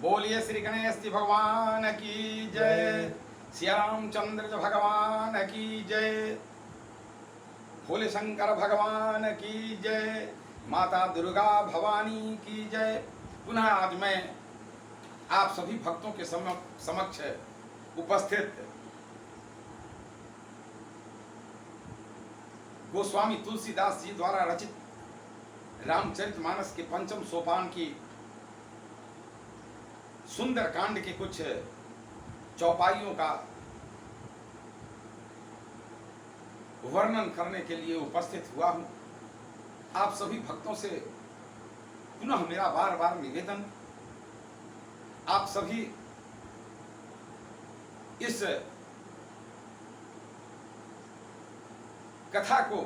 बोलिए श्री गणेश जी भगवान की जय। सिया रामचंद्र जी भगवान की जय। भोले शंकर भगवान की जय। माता दुर्गा भवानी की जय। पुनः आज मैं आप सभी भक्तों के समक्ष उपस्थित गोस्वामी तुलसीदास जी द्वारा रचित रामचरितमानस के पंचम सोपान की सुंदर कांड के कुछ चौपाइयों का वर्णन करने के लिए उपस्थित हुआ हूं। आप सभी भक्तों से पुनः मेरा बार बार निवेदन, आप सभी इस कथा को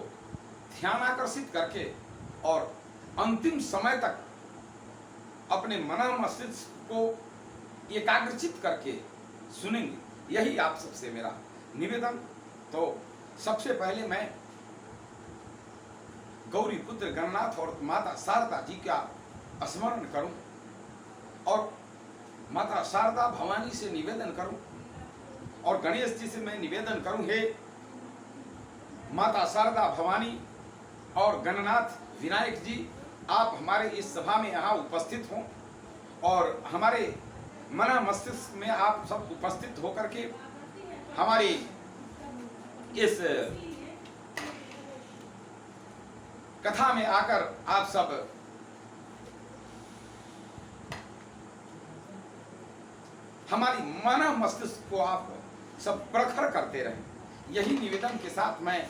ध्यानाकर्षित करके और अंतिम समय तक अपने मन मस्तिष्क को एकाग्रचित करके सुनेंगे, यही आप सबसे मेरा निवेदन। तो सबसे पहले मैं गौरी पुत्र गणनाथ और माता शारदा जी का स्मरण करूं और माता शारदा भवानी से निवेदन करूं और गणेश जी से मैं निवेदन करूं, हे माता शारदा भवानी और गणनाथ विनायक जी, आप हमारे इस सभा में यहाँ उपस्थित हों और हमारे मन मस्तिष्क में आप सब उपस्थित होकर के हमारी इस कथा में आकर आप सब हमारी मन मस्तिष्क को आप सब प्रखर करते रहें, यही निवेदन के साथ मैं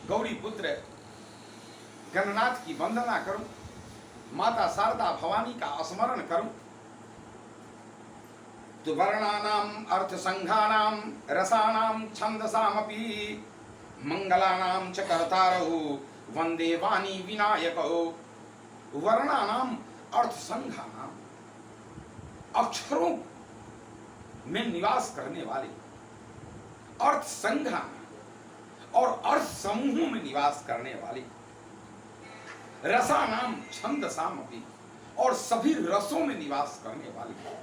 गौरी पुत्र गणनाथ की वंदना करूं, माता शारदा भवानी का स्मरण करूं। तो वर्णानाम अर्थ संघानाम रसानाम छंदसामपि मंगलानाम च कर्तारौ वंदे वाणी विनायकौ। वर्णानाम अर्थ संघानाम, अक्षरों में निवास करने वाले, अर्थ संघा और अर्थ समूहों में निवास करने वाले, रसानाम छंदसामपि, और सभी रसों में निवास करने वाली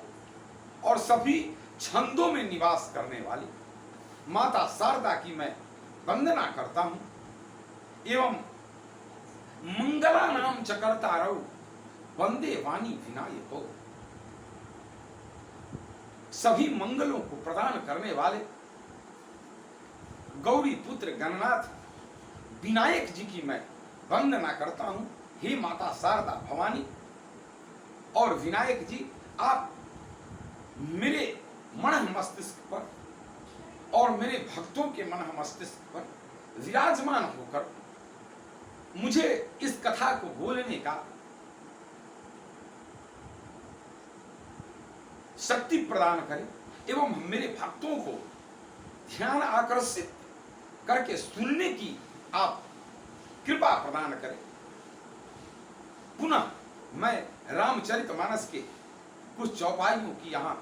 और सभी छंदों में निवास करने वाली माता शारदा की मैं वंदना करता हूं। एवं मंगला नाम चकर्तारौ वंदे वाणी विनायको, सभी मंगलों को प्रदान करने वाले गौरी पुत्र गणनाथ विनायक जी की मैं वंदना करता हूं। हे माता शारदा भवानी और विनायक जी, आप मेरे मन मस्तिष्क पर और मेरे भक्तों के मन मस्तिष्क पर विराजमान होकर मुझे इस कथा को बोलने का शक्ति प्रदान करें एवं मेरे भक्तों को ध्यान आकर्षित करके सुनने की आप कृपा प्रदान करें। पुनः मैं रामचरितमानस के कुछ चौपाइयों की यहां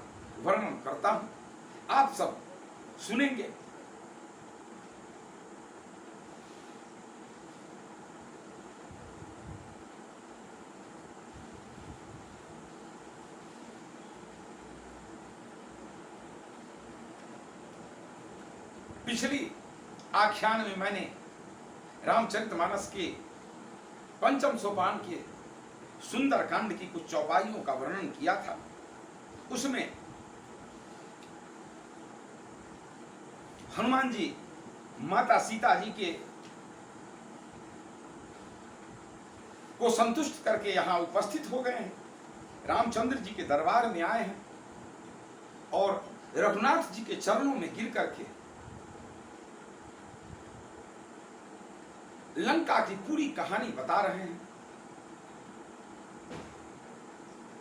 वर्णन करता हूं, आप सब सुनेंगे। पिछली आख्यान में मैंने रामचरितमानस के पंचम सोपान के सुंदर कांड की कुछ चौपाइयों का वर्णन किया था। उसमें हनुमान जी माता सीता जी के को संतुष्ट करके यहां उपस्थित हो गए हैं, रामचंद्र जी के दरबार में आए हैं और रघुनाथ जी के चरणों में गिर करके लंका की पूरी कहानी बता रहे हैं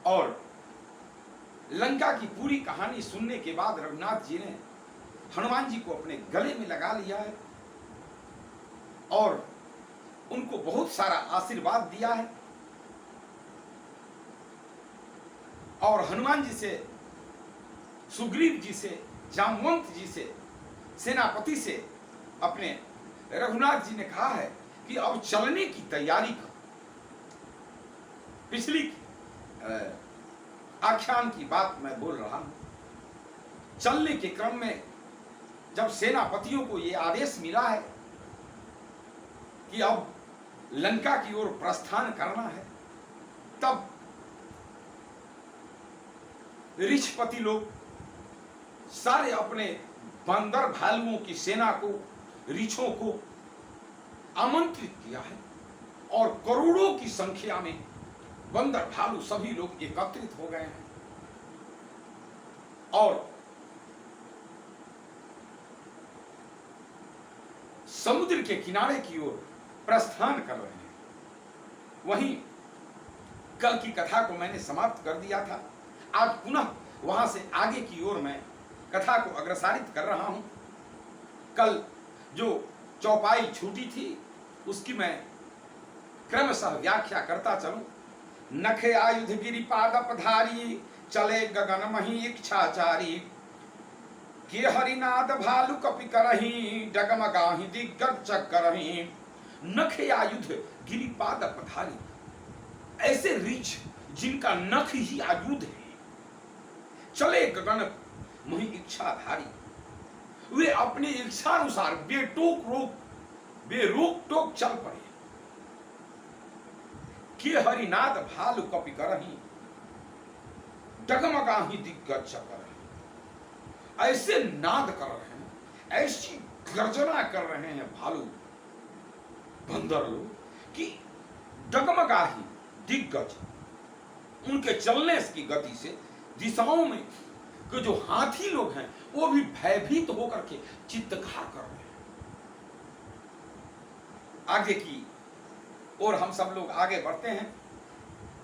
और लंका की पूरी कहानी सुनने के बाद रघुनाथ जी ने हनुमान जी को अपने गले में लगा लिया है और उनको बहुत सारा आशीर्वाद दिया है और हनुमान जी से, सुग्रीव जी से, जामवंत जी से, सेनापति से अपने रघुनाथ जी ने कहा है कि अब चलने की तैयारी करो। पिछली आख्यान की बात मैं बोल रहा हूं। चलने के क्रम में जब सेनापतियों को यह आदेश मिला है कि अब लंका की ओर प्रस्थान करना है, तब ऋषपति लोग सारे अपने बंदर भालुओं की सेना को, ऋषों को आमंत्रित किया है और करोड़ों की संख्या में बंदर भालू सभी लोग एकत्रित हो गए हैं और समुद्र के किनारे की ओर प्रस्थान कर रहे हैं। वहीं कल की कथा को मैंने समाप्त कर दिया था। आज पुनः वहां से आगे की ओर मैं कथा को अग्रसारित कर रहा हूं। कल जो चौपाई छूटी थी उसकी मैं क्रमशः व्याख्या करता चलूं। नखे आयुध गिरिपाद पधारी, चले गगन मही इच्छाचारी, के हरिनाद भालु कपि करही, डगमगाही दिग्गज करही। नखे आयुध गिरिपाद पधारी, ऐसे रीछ जिनका नख ही आयुध है, चले गगन मही इच्छाधारी, वे अपनी इच्छानुसार बेरोक टोक चल पड़े। के हरिनाद भालु कपि करही, डगमगाही दिग्गज करही। ऐसे नाद कर रहे हैं, ऐसी गर्जना कर रहे हैं भालू बंदर लोग कि डगमगाही दिग्गज, उनके चलने की गति से दिशाओं में कि जो हाथी लोग हैं वो भी भयभीत होकर के चित्तकार कर रहे हैं। आगे की और हम सब लोग आगे बढ़ते हैं।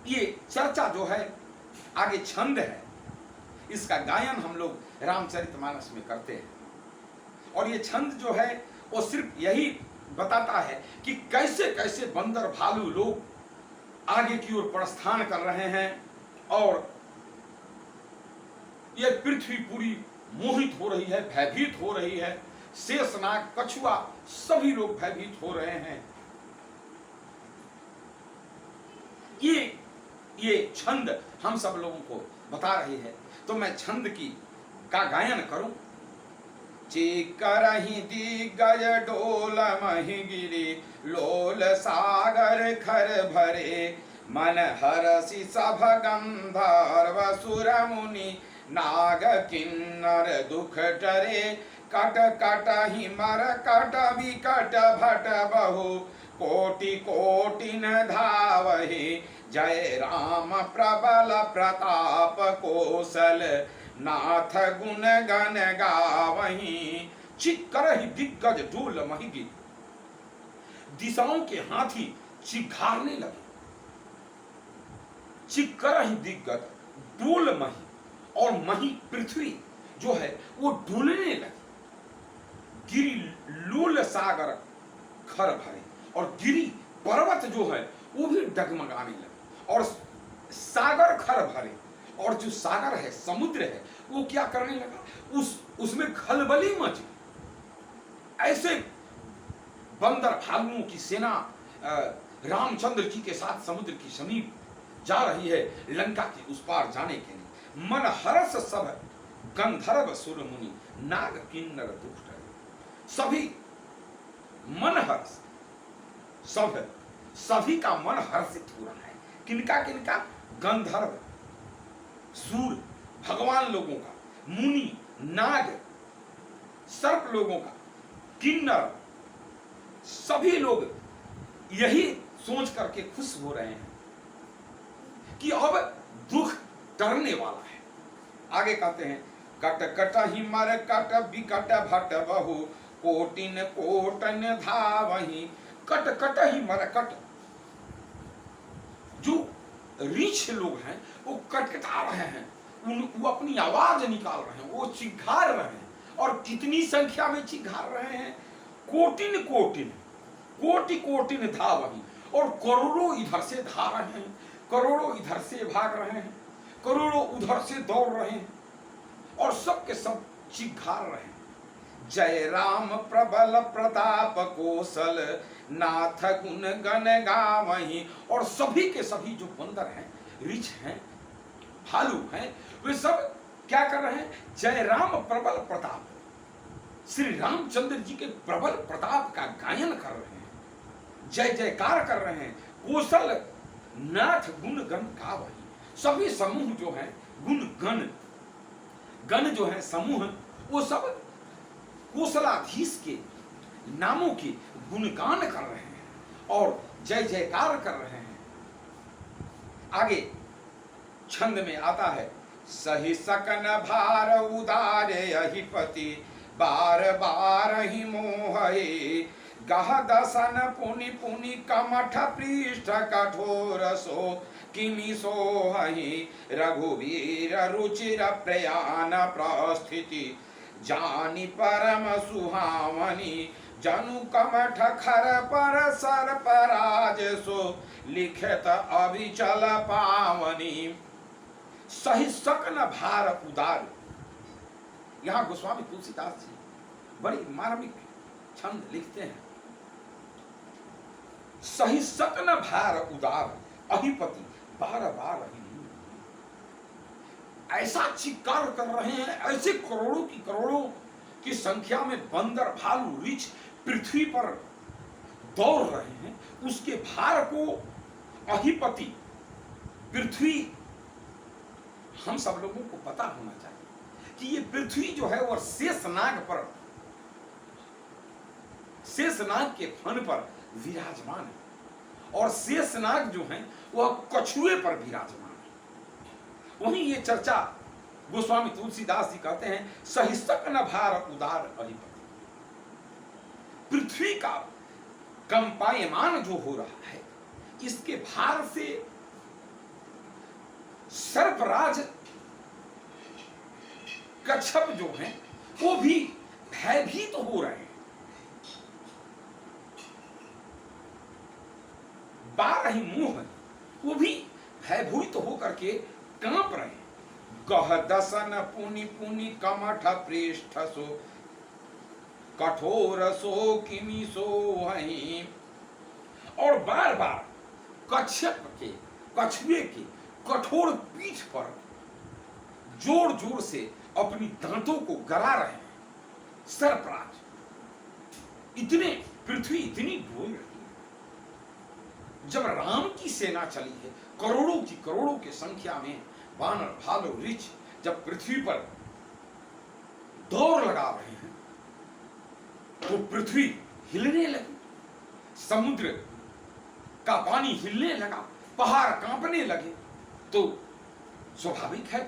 ये चर्चा जो है आगे छंद है, इसका गायन हम लोग रामचरितमानस में करते हैं और ये छंद जो है वो सिर्फ यही बताता है कि कैसे कैसे बंदर भालू लोग आगे की ओर प्रस्थान कर रहे हैं और ये पृथ्वी पूरी मोहित हो रही है, भयभीत हो रही है। शेषनाग, कछुआ सभी लोग भयभीत हो रहे हैं। ये छंद हम सब लोगों को बता रही है। तो मैं छंद का गायन करूं। चिकरहि दिग्गज डोल महि गिरि, लोल सागर खर भरे, मन हरसि सभ गंधर्व सुर मुनि, नाग किन्नर दुख टरे, कट कटहि मर कट विकट भट बहु, कोटि कोटिन धावहि, जय राम प्रबल प्रताप कौशल, नाथ गुण गण गावहि। चिक्करहि दिग्गज डोल महि गिरि, दिशाओं के हाथी चिघारने लगे। चिक्करहि दिग्गज डोल महि, और मही पृथ्वी जो है वो डोलने लगी। गिरि लोल सागर खर भरे, और गिरि पर्वत जो है वो भी डगमगाने लगे और सागर खर भरे, और जो सागर है, समुद्र है, वो क्या करने लगा, उसमें खलबली मची। ऐसे बंदर भालुओं की सेना रामचंद्र जी के साथ समुद्र की समीप जा रही है लंका के उस पार जाने के लिए। मन हरस सब गंधर्व सुर मुनि, नाग किन्नर दुख टरे। सभी मन हर्ष, सभी का मन हर्षित हो रहा है। किनका किनका? गंधर्व, सूर, भगवान लोगों का, मुनि, नाग, सर्प लोगों का, किन्नर, सभी लोग यही सोच करके खुश हो रहे हैं कि अब दुख टरने वाला है। आगे कहते हैं, कट कट ही मर कट विकट भट बहु, कोटिन कोटन धावहि। कट कट ही मर कट, जो रीछ लोग हैं वो कटकटा रहे हैं, वो अपनी आवाज निकाल रहे हैं, वो चिघार रहे हैं। और कितनी संख्या में चिघार रहे हैं? कोटिन कोटिन, कोटि कोटिन धावहि। और करोड़ों इधर से धा रहे हैं, करोड़ों इधर से भाग रहे हैं, करोड़ों उधर से दौड़ रहे हैं, और सब के सब चिघार रहे हैं। जय राम प्रबल प्रताप कौशल, नाथ गुण गण गावहि। और सभी के सभी जो बंदर हैं, ऋछ हैं, भालू हैं, वे सब क्या कर रहे हैं? जय राम प्रबल प्रताप, श्री रामचंद्र जी के प्रबल प्रताप का गायन कर रहे हैं, जय जयकार कर रहे हैं। कौशल नाथ गुण गण गावही। सभी समूह जो है गुण गण जो है समूह, वो सब कौशलाधीश के नामों की गुणगान कर रहे हैं और जय जयकार कर रहे हैं। आगे छंद में आता है, सही सकन भार उदारे अहिपति, बार बार ही मोहे, गह दसन पुनि पुनि कमठ पृष्ठ कठोर सो, किमि सोहि रघुवीर रुचिर प्रयाण प्रस्थिति, जानी परम सुहावनी, जनु कमठ खर पर सर पराज सो, लिखत अविचल पावनी। सही सकन भार उदार। यहां गोस्वामी तुलसीदास जी बड़ी मार्मिक छंद लिखते हैं। सही सकन भार उदार, अहिपति बार बार ही। ऐसा चिक्कार कर रहे हैं, ऐसे करोड़ों की संख्या में बंदर भालू रीछ पृथ्वी पर दौड़ रहे हैं, उसके भार को अहिपति पृथ्वी, हम सब लोगों को पता होना चाहिए कि ये पृथ्वी जो है वह शेषनाग के फन पर विराजमान है और शेषनाग जो है वह कछुए पर विराजमान है। वहीं ये चर्चा गोस्वामी तुलसीदास जी कहते हैं, सहिष्टक न भार उदार अधिपति। पृथ्वी का कंपायमान जो हो रहा है, इसके भार से सर्पराज कच्छप जो हैं वो भी भयभीत हो रहे हैं। बारह मुंह वो भी भयभीत होकर के कांप रहे हैं। गह दसन पुनि पुनि कमठ पृष्ठ सो, कठोर सो किमि सोहि। और बार बार कछुए के कठोर पीठ पर जोर जोर से अपनी दांतों को गरा रहे हैं सर्पराज। पृथ्वी इतनी डोल रही है। जब राम की सेना चली है, करोड़ों की संख्या में वानर भालू रीछ जब पृथ्वी पर दौड़ लगा रहे हैं, तो पृथ्वी हिलने लगी, समुद्र का पानी हिलने लगा, पहाड़ कांपने लगे। तो स्वाभाविक है,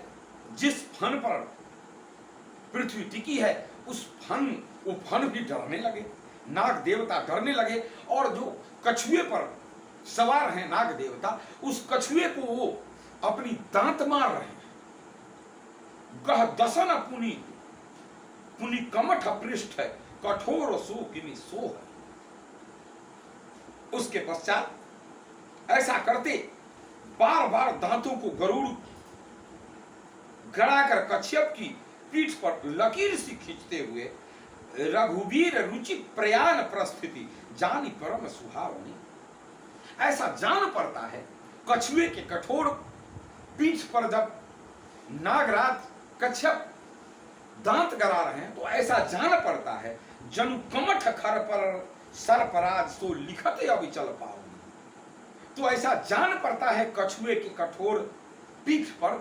जिस फन पर पृथ्वी टिकी है वो फन भी डरने लगे, नाग देवता डरने लगे। और जो कछुए पर सवार हैं नाग देवता, उस कछुए को वो अपनी दांत मार रहे हैं। गह दसन पुनि पुनि कमठ पृष्ठ है, कठोर सो किमि सोहि। उसके पश्चात ऐसा करते बार बार दांतों को गरुड़ गड़ाकर कच्छप की पीठ पर लकीर सी खींचते हुए, रघुवीर रुचि प्रयाण प्रस्थिति, जानी परम सुहावनी। ऐसा जान पड़ता है कछुए के कठोर पीठ पर जब नागराज कच्छप दांत गड़ा रहे हैं, तो ऐसा जान पड़ता है जनु कमठ खर पर सर्पराज सो लिखते अविचल पावनी। तो ऐसा जान पड़ता है कछुए के कठोर पीठ पर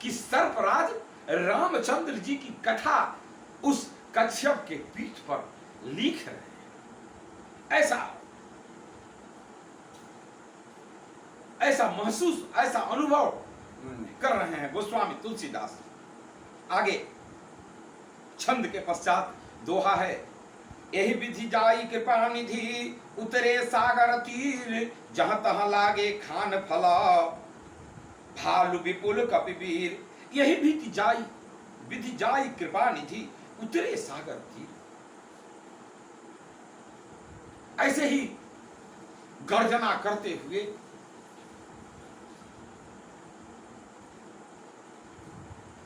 कि सर्पराज रामचंद्र जी की कथा उस कच्छप के पीठ पर लिख रहे हैं। ऐसा महसूस, ऐसा अनुभव कर रहे हैं गोस्वामी तुलसीदास। आगे छंद के पश्चात दोहा है, यही विधि जाई कृपा निधि, उतरे सागर तीर, जहां तहां लागे खान फला, भालु विपुल कपिवीर। यही विधि जाई कृपा निधि, उतरे सागर तीर। ऐसे ही गर्जना करते हुए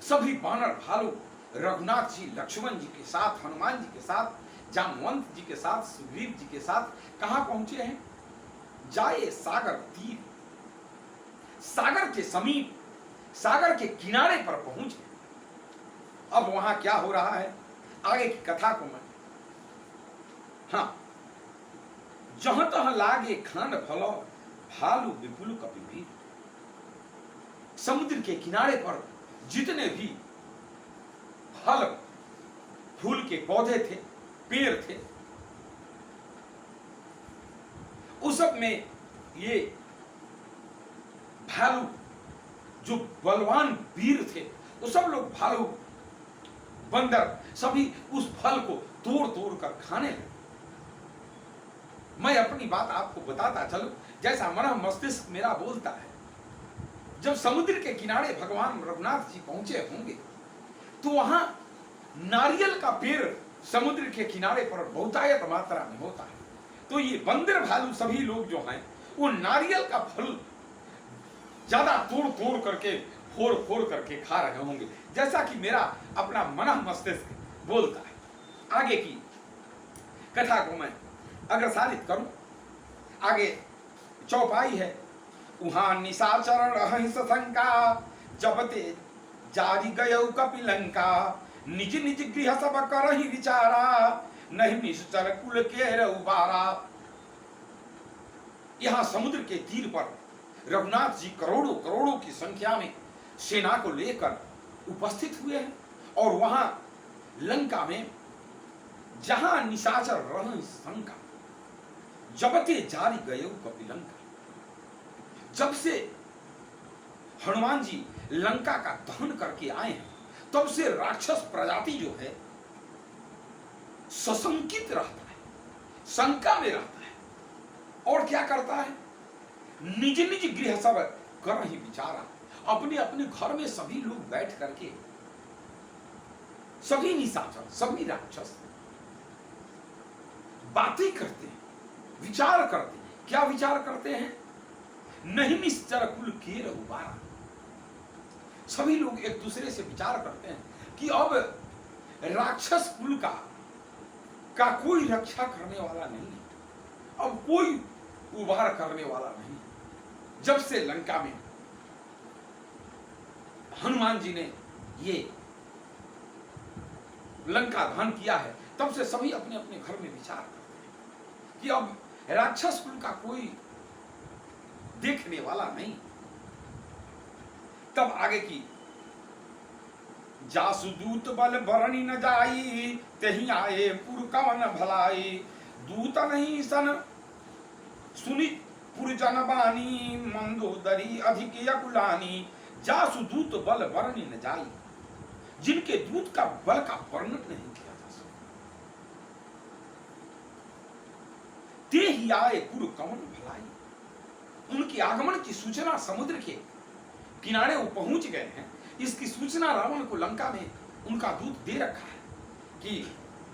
सभी बानर भालू रघुनाथ जी, लक्ष्मण जी के साथ, हनुमान जी के साथ, जामवंत जी के साथ, सुग्रीव जी के साथ कहां पहुंचे हैं? जाए सागर तीर। सागर के समीप सागर के किनारे पर पहुंच गए। अब वहां क्या हो रहा है आगे की कथा को मैं, हाँ, जहां तहां लागे खान फलो भालू विपुल कपिभीर। समुद्र के किनारे पर जितने भी फल फूल के पौधे थे, पेड़ थे, उस सब में ये भालू जो बलवान वीर थे, वो सब लोग भालू बंदर सभी उस फल को तोड़ तोड़ कर खाने लगे। मैं अपनी बात आपको बताता चलूं, जैसा मन मस्तिष्क मेरा बोलता है। जब समुद्र के किनारे भगवान रघुनाथ जी पहुंचे होंगे तो वहां नारियल का पेड़ समुद्र के किनारे पर बहुतायत मात्रा में होता है। तो ये बंदर भालू सभी लोग जो हैं वो नारियल का फल ज्यादा तोड़ तोड़ करके फोड़ फोड़ करके खा रहे होंगे, जैसा कि मेरा अपना मन मस्तिष्क बोलता है। आगे की कथा को मैं अग्रसारित करूं। आगे चौपाई है, उहां निशाचर रहंस शंका जबते जारी गयौ कपिलंका निज निज गृह सब करहि विचारा नहीं निश्चर कुल के रउबारा। यहां समुद्र के तीर पर रघुनाथ जी करोड़ों करोड़ों की संख्या में सेना को लेकर उपस्थित हुए हैं और वहां लंका में जहां निशाचर रहंस शंका जबते जारी गयौ कपिलंका, जब से हनुमान जी लंका का दहन करके आए हैं तब से राक्षस प्रजाति जो है सशंकित रहता है, शंका में रहता है। और क्या करता है, निज निज गृह सब करहि विचारा, अपने अपने घर में सभी लोग बैठ करके, सभी निशाचर सभी राक्षस बातें करते हैं, विचार करते हैं। क्या विचार करते हैं, नहीं निश्चर कुल के रघुबारा। सभी लोग एक दूसरे से विचार करते हैं कि अब राक्षस कुल का कोई रक्षा करने वाला नहीं है, अब कोई उबार करने वाला नहीं। जब से लंका में हनुमान जी ने ये लंका दहन किया है तब से सभी अपने अपने घर में विचार करते हैं कि अब राक्षस कुल का कोई देखने वाला नहीं। तब आगे की, जासु दूत बल बरनी न जाई तही आए पुर कवन भलाई, दूत नहीं सन सुनि पुर जनबानी मंदोदरी अधिक यकुलानी। जासु दूत बल बरनी न जाई, जिनके दूत का बल का वर्णन नहीं किया जा सकता। ते ही आए पुर कवन भलाई, उनके आगमन की सूचना समुद्र के किनारे वो पहुंच गए हैं। इसकी सूचना रावण को लंका में उनका दूत दे रखा है कि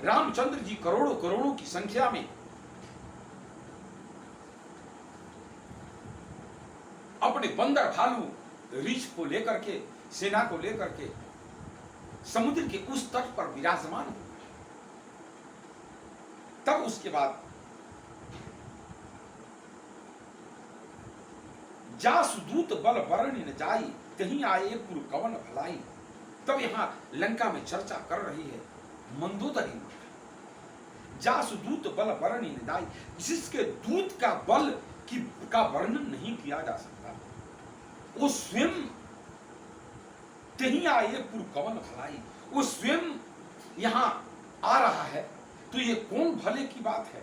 रामचंद्र जी करोड़ों करोड़ों की संख्या में अपने बंदर भालू रीछ को लेकर के, सेना को लेकर के समुद्र के उस तट पर विराजमान हो। तब उसके बाद जासु दूत बल बरनी न जाई तहीं आए पुर कवन भलाई। तब यहां लंका में चर्चा कर रही है मंदोदरी माता। जासु दूत बल बरनी न जाई, जिसके दूत का बल का वर्णन नहीं किया जा सकता, वो स्वयं तहीं आए पुर कवन भलाई, वो स्वयं यहां आ रहा है। तो ये कौन भले की बात है।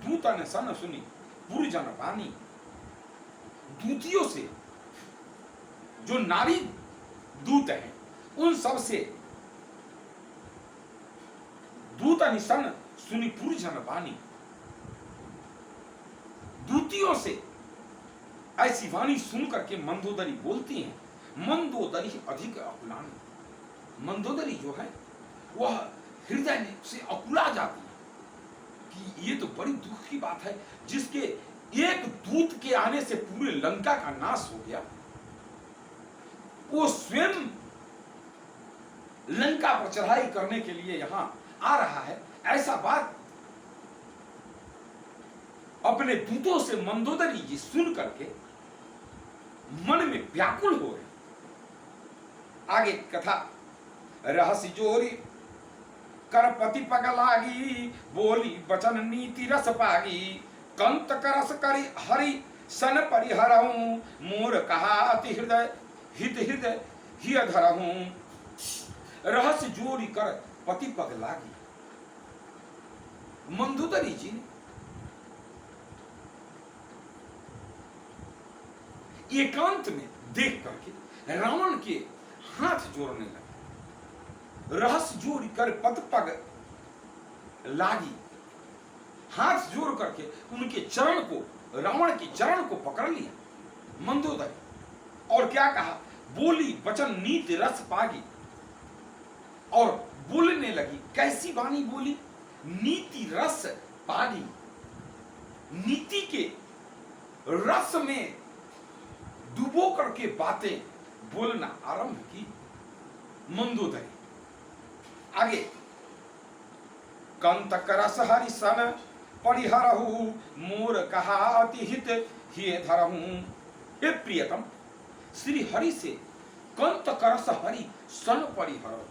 दूत ने सन सुनी पुर जन पानी, दूतियों से जो नारी दूत हैं उन सब से दूत निशन सुनी पुर जन पानी, दूतियों से ऐसी वाणी सुन करके मंदोदरी बोलती हैं, मंदोदरी अधिक अकुलानी। मंदोदरी जो है वह हृदय से अकुला जाती है कि ये तो बड़ी दुख की बात है, जिसके एक दूत के आने से पूरे लंका का नाश हो गया, वो स्वयं लंका पर चढ़ाई करने के लिए यहां आ रहा है। ऐसा बात अपने दूतों से मंदोदरी जी सुन करके मन में व्याकुल हो रहे, आगे कथा, रहस्य जोरी कर पति पग लागी, बोली वचन नीति रस पागी, कंत करस करी हरि सन परिहरहूं, मोर कहा अति हृदय हित हृदय हिय धरहूं। रहस्य जोरी कर पति पग लागी, मंदोदरी जी एकांत में देख करके रावण के हाथ जोड़ने लगे। रहस्य जोड़ कर पद पग लागी, हाथ जोड़ करके उनके चरण को, रावण के चरण को पकड़ लिया मंदोदरी, और क्या कहा, बोली वचन नीति रस पागी, और बोलने लगी। कैसी वाणी बोली, नीति रस पागी, नीति के रस में डुबो करके बातें बोलना आरंभ की मंदोदरी। आगे, कंत करस हरि सन परिहरहु, मोर कहा अति हित हिय धरहु। हे प्रियतम, श्री हरि से कंत करस हरि सन परिहरहु।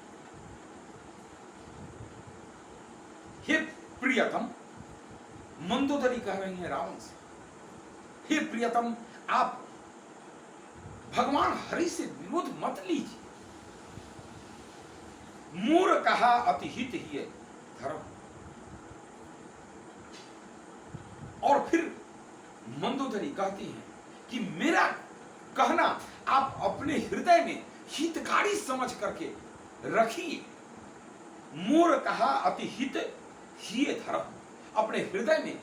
हे प्रियतम, मंदोदरी कह रही है रावण से, हे प्रियतम, आप भगवान हरि से विरोध मत लीजिए। मोर कहा अति हित ही धर्म। और फिर मंदोदरी कहती है कि मेरा कहना आप अपने हृदय में हितकारी समझ करके रखिए। मोर कहा अति हित ही धर्म, अपने हृदय में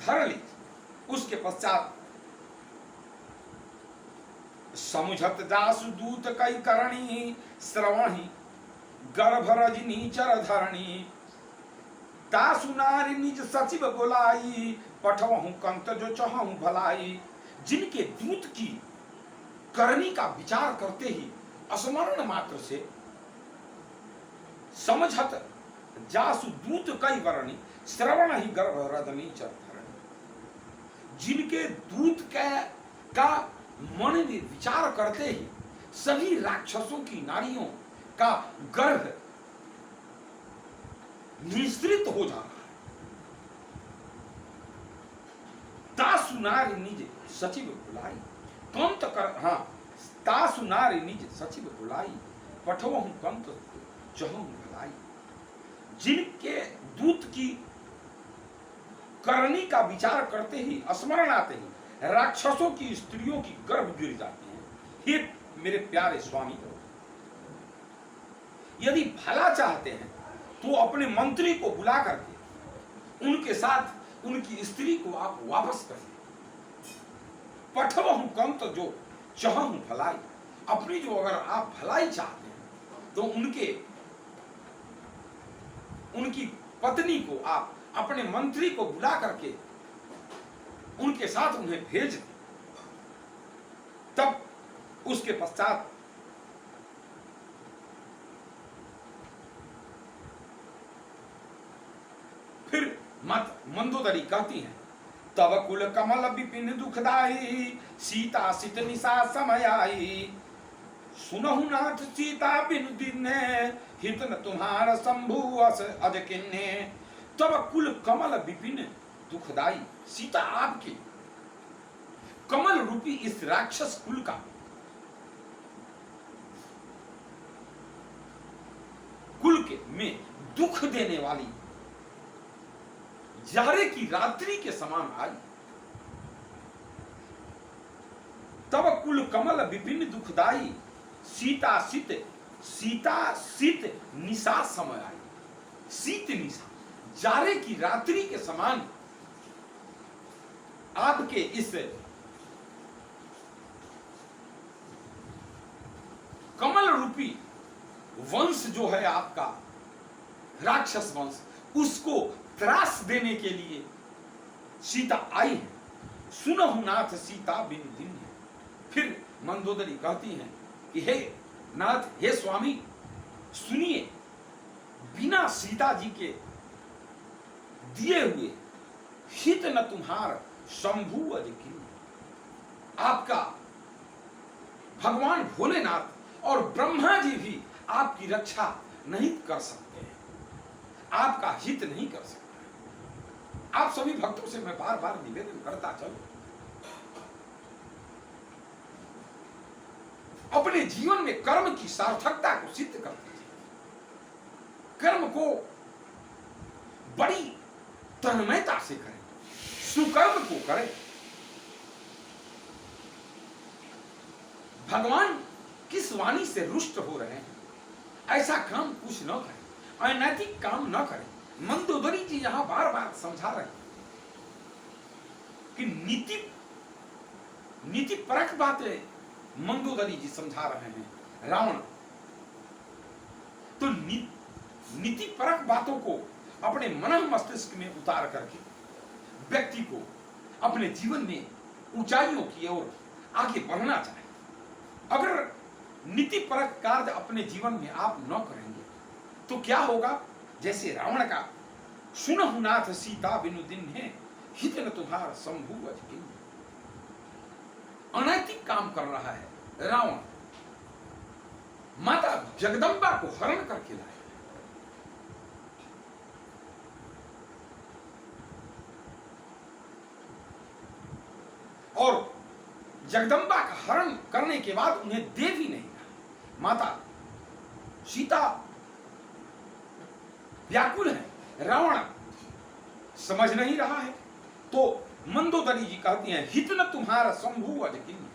धर लीजिए। उसके पश्चात, समुझत जासु दूत कई करणी, श्रवणी गर्भ रजनी चर धरणी, तासु नारी निज सचिव बुलाई, पठवहु कंत जो चहहु भलाई। जिनके दूत की करनी का विचार करते ही स्मरण मात्र से, समझत जासु दूत कई वरणी, श्रवण ही गर्भ रजनी चर धरणी। जिनके दूत का मन में विचार करते ही सभी राक्षसों की नारियों का गर्भ निश्रित हो जा रहा है। तासु नारी निज सचिव बुलाई, कंत कर, हाँ, तासु नारी निज सचिव बुलाई, पठवहु कंत चहहु भलाई। जिनके दूत की करनी का विचार करते ही, स्मरण आते ही राक्षसों की स्त्रियों की गर्भ गिर जाती हैं। हे मेरे प्यारे स्वामी, यदि भला चाहते हैं तो अपने मंत्री को बुला करके उनके साथ उनकी स्त्री को आप वापस करिए। पठवहु कंत जो चहहु भलाई, अपनी जो अगर आप भलाई चाहते हैं तो उनकी पत्नी को आप अपने मंत्री को बुला करके उनके साथ उन्हें भेज दें। तब उसके पश्चात फिर मंदोदरी कहती हैं, तब कुल कमल विपिन दुखदाई, सीता सित निशा समय आई। सुनहु नाथ सीता बिनु दिने, हित न तुम्हारा शंभु अज किन्ने। तब कुल कमल विपिन दुखदाई, सीता आपके कमल रूपी इस राक्षस कुल का, कुल के में दुख देने वाली जाड़े की रात्रि के समान आई। तब कुल कमल विपिन दुखदाई, सीता शीत निशा समय आई। शीत निशा, जाड़े की रात्रि के समान आपके इस कमल रूपी वंश जो है आपका राक्षस वंश, उसको त्रास देने के लिए सीता आई है। सुनहु नाथ सीता बिन दिन है। फिर मंदोदरी कहती हैं कि हे नाथ, हे स्वामी, सुनिए, बिना सीता जी के दिए हुए हित न तुम्हार शंभु अज किन्ने। आपका भगवान भोलेनाथ और ब्रह्मा जी भी आपकी रक्षा नहीं कर सकते, आपका हित नहीं कर सकते। आप सभी भक्तों से मैं बार बार निवेदन करता चलूं, अपने जीवन में कर्म की सार्थकता को सिद्ध करते हैं, कर्म को बड़ी तन्मयता से करें, सुकर्म को करें। भगवान किस वाणी से रुष्ट हो रहे हैं, ऐसा काम कुछ न करें, अनैतिक काम न करें। मंदोदरी जी यहां बार बार समझा रहे हैं कि नीति परक बातें मंदोदरी जी समझा रहे हैं। रावण तो नीति परक बातों को अपने मन मस्तिष्क में उतार करके व्यक्ति को अपने जीवन में ऊंचाइयों की ओर आगे बढ़ना चाहिए। अगर नीति परक कार्य अपने जीवन में आप न करेंगे तो क्या होगा? जैसे रावण का सुनहु नाथ सीता बिनु दिन है, हित न तुम्हार शंभु अजकिन। अनैतिक काम कर रहा है रावण, माता जगदम्बा को हरण करके लाया। और जगदम्बा का हरण करने के बाद उन्हें दे भी नहीं रहा। माता सीता व्याकुल है, रावण समझ नहीं रहा है। तो मंदोदरी जी कहती हैं, हित न तुम्हारा शंभु अजकिन।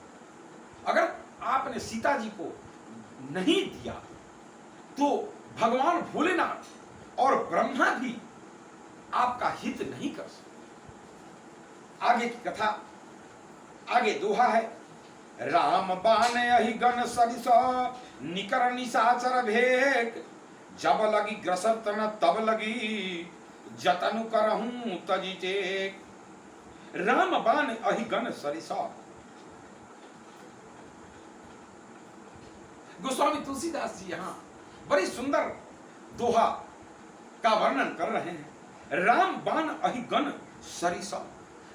अगर आपने सीता जी को नहीं दिया तो भगवान भोलेनाथ और ब्रह्मा भी आपका हित नहीं कर सकते। आगे की कथा, आगे दोहा है, राम बाण अहि गण सरिस निकर निशाचर भेक, जब लगी ग्रसत न तब लगी जतन करहूं तजी चेक। राम बाण अहि गण सरिसा। गोस्वामी तुलसीदास जी यहां बड़ी सुंदर दोहा का वर्णन कर रहे हैं। राम बाण अहि गण सरिसा।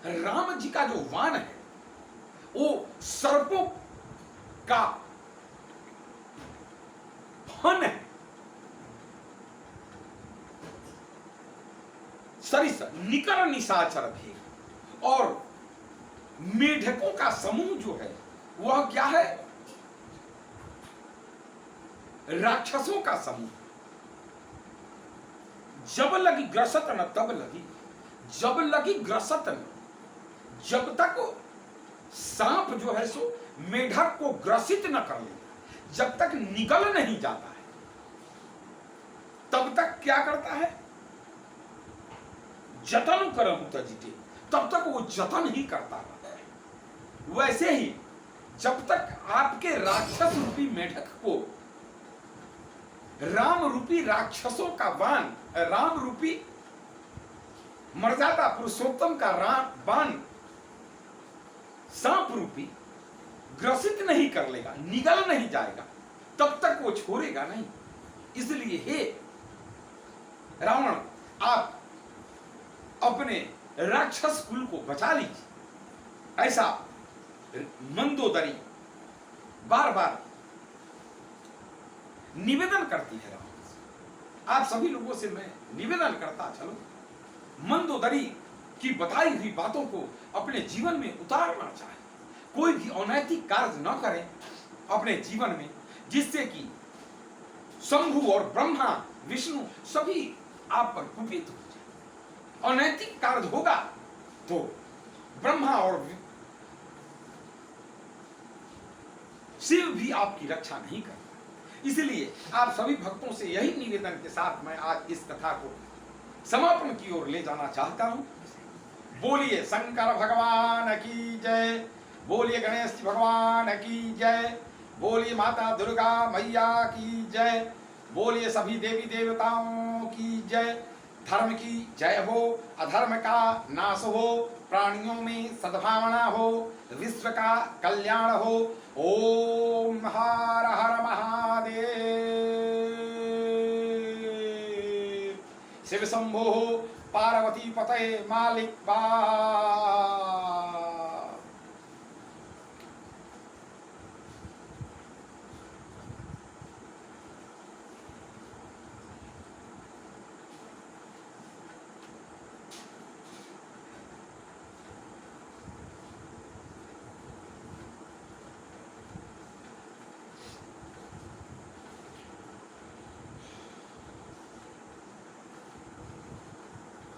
राम जी का जो वाण है वो सर्पों का फन है। सरिस निकर निशाचर भी, और मेढकों का समूह जो है वह क्या है? राक्षसों का समूह। जब लगी ग्रसत न तब लगी, जब लगी ग्रसत न, जब तक सांप जो है सो मेढक को ग्रसित न कर ले, जब तक निकल नहीं जाता है तब तक क्या करता है? जतन करहूं तजिते, तब तक वो जतन ही करता रहता है। वैसे ही जब तक आपके राक्षस रूपी मेढक को राम रूपी राक्षसों का बाण, राम रूपी मर्यादा पुरुषोत्तम का बाण सांप रूपी ग्रसित नहीं कर लेगा, निगल नहीं जाएगा, तब तक वो छोड़ेगा नहीं। इसलिए हे रावण, आप अपने राक्षस कुल को बचा लीजिए। ऐसा मंदोदरी बार बार निवेदन करती है रावण से। आप सभी लोगों से मैं निवेदन करता चलूं, मंदोदरी की बताई हुई बातों को अपने जीवन में उतारना चाहे। कोई भी अनैतिक कार्य न करें अपने जीवन में, जिससे कि शंभु और ब्रह्मा विष्णु सभी आप पर कुपित हो जाए। अनैतिक कार्य होगा तो ब्रह्मा और शिव भी आपकी रक्षा नहीं करता। इसलिए आप सभी भक्तों से यही निवेदन के साथ मैं आज इस कथा को समापन की ओर ले जाना चाहता हूं। बोलिए शंकर भगवान की जय, बोलिए गणेश जी भगवान की जय, बोलिए माता दुर्गा मैया की जय, बोलिए सभी देवी देवताओं की जय। धर्म की जय हो, अधर्म का नाश हो, प्राणियों में सद्भावना हो, विश्व का कल्याण हो। ओम हर हर महादेव। शिव शंभो पार्वती पतये मालिक बा।